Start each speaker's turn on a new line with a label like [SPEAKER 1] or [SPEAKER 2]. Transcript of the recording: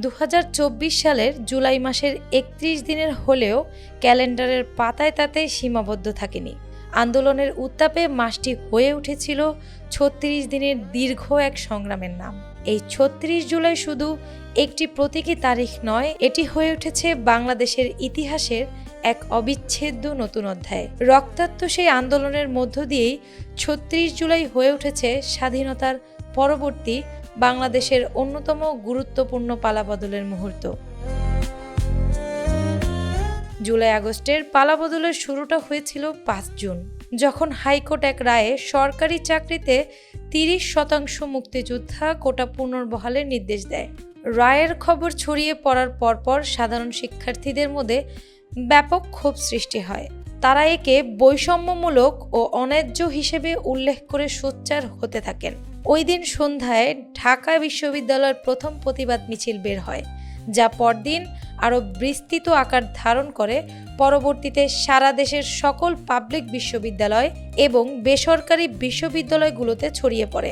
[SPEAKER 1] 2024 সালের জুলাই মাসের 31 দিনের হলেও ক্যালেন্ডারের পাতায় তাতে সীমাবদ্ধ থাকেনি। আন্দোলনের উত্তাপে মাসটি হয়ে উঠেছিল 36 দিনের দীর্ঘ এক সংগ্রামের নাম। এই 36 জুলাই শুধু একটি প্রতীকী তারিখ নয়, এটি হয়ে উঠেছে বাংলাদেশের ইতিহাসের এক অবিচ্ছেদ্য নতুন অধ্যায়। রক্তাক্ত সেই আন্দোলনের মধ্য দিয়েই 36 জুলাই হয়ে উঠেছে স্বাধীনতার পরবর্তী বাংলাদেশের অন্যতম গুরুত্বপূর্ণ পালাবদলের মুহূর্ত। জুলাই আগস্টের পালাবদলের শুরুটা হয়েছিল 5 জুন, যখন হাইকোর্ট এক রায়ে সরকারি চাকরিতে 30% মুক্তিযোদ্ধা কোটা পুনর্বহালের নির্দেশ দেয়। রায়ের খবর ছড়িয়ে পড়ার পরপর সাধারণ শিক্ষার্থীদের মধ্যে ব্যাপক ক্ষোভ সৃষ্টি হয়। তারা একে বৈষম্যমূলক ও অন্যায্য হিসেবে উল্লেখ করে সোচ্চার হতে থাকেন। ওই দিন সন্ধ্যায় ঢাকা বিশ্ববিদ্যালয়ের প্রথম প্রতিবাদ মিছিল বের হয়, যা পরদিন আরও বিস্তৃত আকার ধারণ করে। পরবর্তীতে সারা দেশের সকল পাবলিক বিশ্ববিদ্যালয় এবং বেসরকারি বিশ্ববিদ্যালয়গুলোতে ছড়িয়ে পড়ে।